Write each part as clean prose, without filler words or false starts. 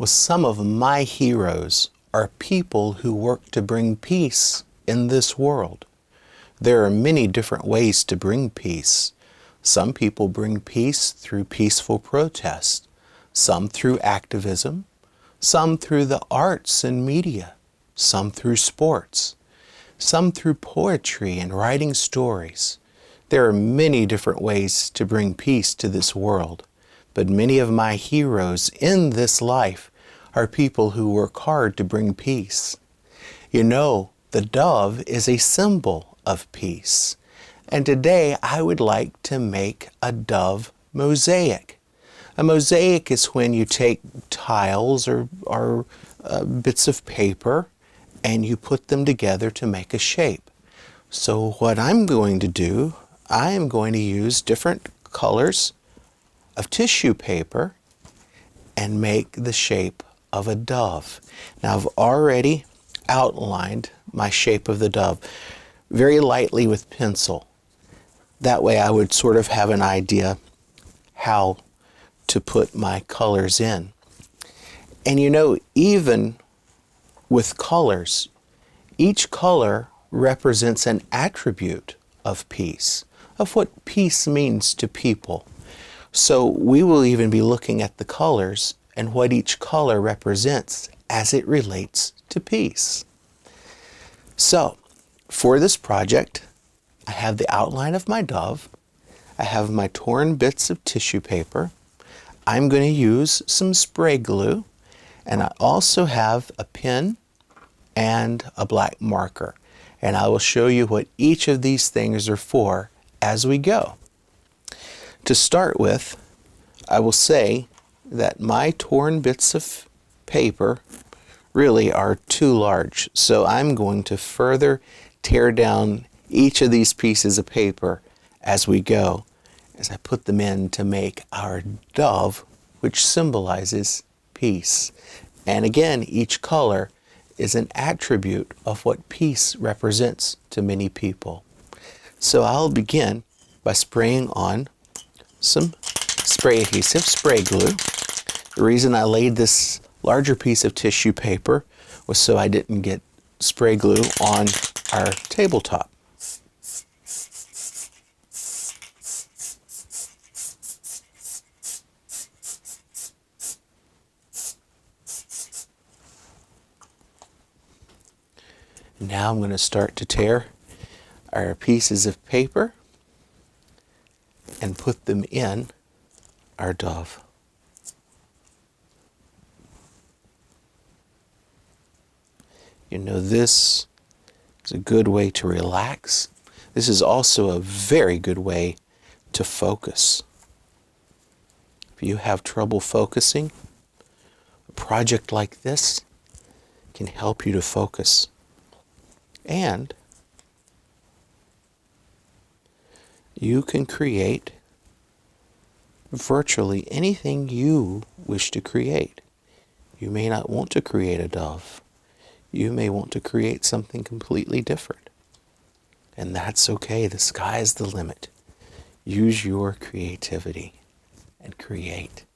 Well, some of my heroes are people who work to bring peace in this world. There are many different ways to bring peace. Some people bring peace through peaceful protest, some through activism, some through the arts and media, some through sports, some through poetry and writing stories. There are many different ways to bring peace to this world, but many of my heroes in this life are people who work hard to bring peace. You know, the dove is a symbol of peace. And today I would like to make a dove mosaic. A mosaic is when you take tiles or bits of paper and you put them together to make a shape. So what I'm going to do, I am going to use different colors of tissue paper and make the shape of a dove. Now I've already outlined my shape of the dove very lightly with pencil. That way I would sort of have an idea how to put my colors in. And you know, even with colors, each color represents an attribute of peace, of what peace means to people. So we will even be looking at the colors and what each color represents as it relates to peace. So, for this project, I have the outline of my dove. I have my torn bits of tissue paper. I'm going to use some spray glue, and I also have a pen and a black marker. And I will show you what each of these things are for as we go. To start with, I will say that my torn bits of paper really are too large. So I'm going to further tear down each of these pieces of paper as we go, as I put them in to make our dove, which symbolizes peace. And again, each color is an attribute of what peace represents to many people. So I'll begin by spraying on some spray adhesive, spray glue. The reason I laid this larger piece of tissue paper was so I didn't get spray glue on our tabletop. Now I'm going to start to tear our pieces of paper and put them in our dove. You know, this is a good way to relax. This is also a very good way to focus. If you have trouble focusing, a project like this can help you to focus. And you can create virtually anything you wish to create. You may not want to create a dove. You may want to create something completely different. And that's okay. The sky is the limit. Use your creativity and create.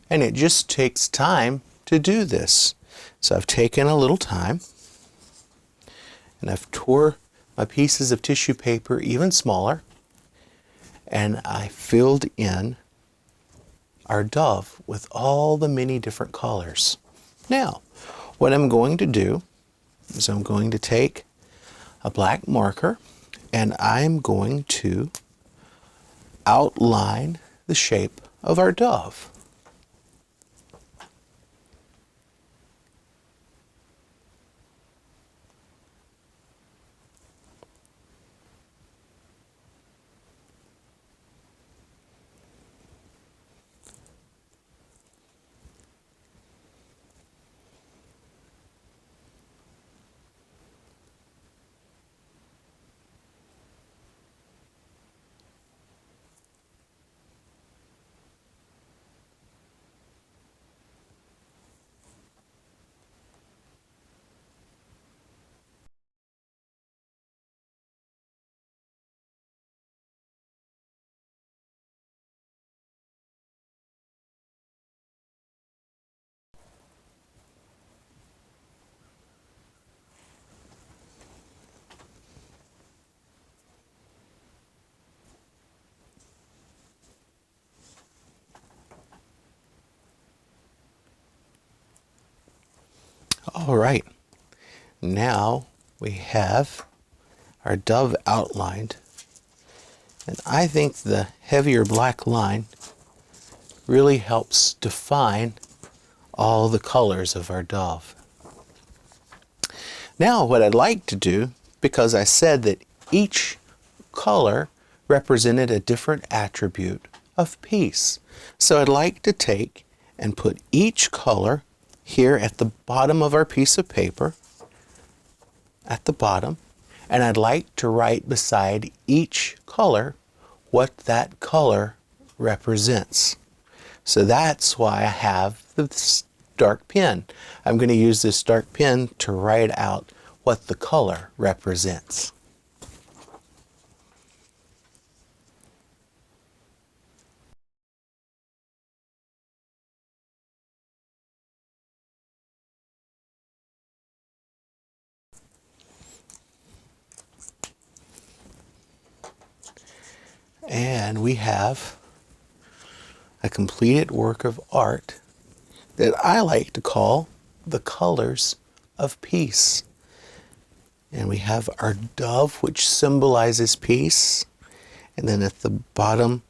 And it just takes time to do this. So I've taken a little time and I've tore my pieces of tissue paper even smaller, and I filled in our dove with all the many different colors. Now, what I'm going to do is I'm going to take a black marker and I'm going to outline the shape of our dove. All right, now we have our dove outlined, and I think the heavier black line really helps define all the colors of our dove. Now what I'd like to do, because I said that each color represented a different attribute of peace, so I'd like to take and put each color here at the bottom of our piece of paper, at the bottom, and I'd like to write beside each color what that color represents. So that's why I have this dark pen. I'm going to use this dark pen to write out what the color represents. And we have a completed work of art that I like to call the colors of peace. And we have our dove, which symbolizes peace. And then at the bottom,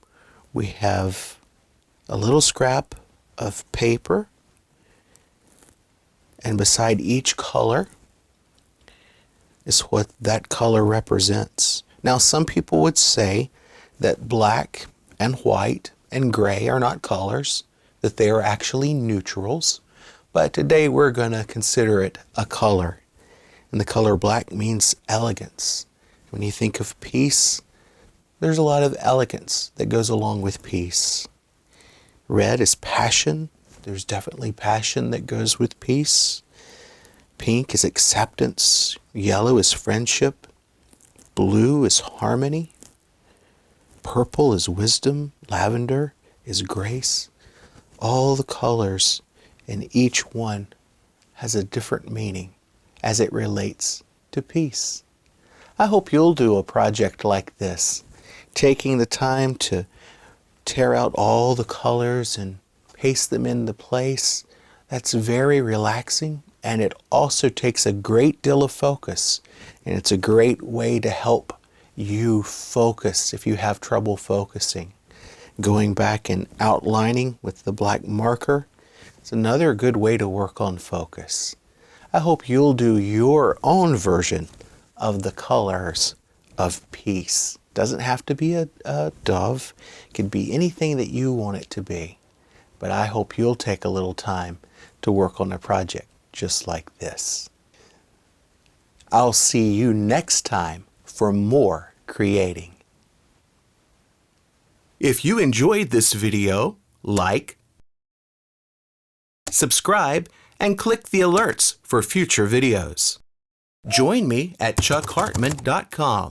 we have a little scrap of paper. And beside each color is what that color represents. Now, some people would say that black and white and gray are not colors, that they are actually neutrals. But today we're going to consider it a color. And the color black means elegance. When you think of peace, there's a lot of elegance that goes along with peace. Red is passion. There's definitely passion that goes with peace. Pink is acceptance. Yellow is friendship. Blue is harmony. Purple is wisdom. Lavender is grace. All the colors in each one has a different meaning as it relates to peace. I hope you'll do a project like this, taking the time to tear out all the colors and paste them into place. That's very relaxing, and it also takes a great deal of focus, and it's a great way to help you focus if you have trouble focusing. Going back and outlining with the black marker is another good way to work on focus. I hope you'll do your own version of the colors of peace. Doesn't have to be a dove. It could be anything that you want it to be. But I hope you'll take a little time to work on a project just like this. I'll see you next time for more creating. If you enjoyed this video, like, subscribe, and click the alerts for future videos. Join me at chuckhartman.com.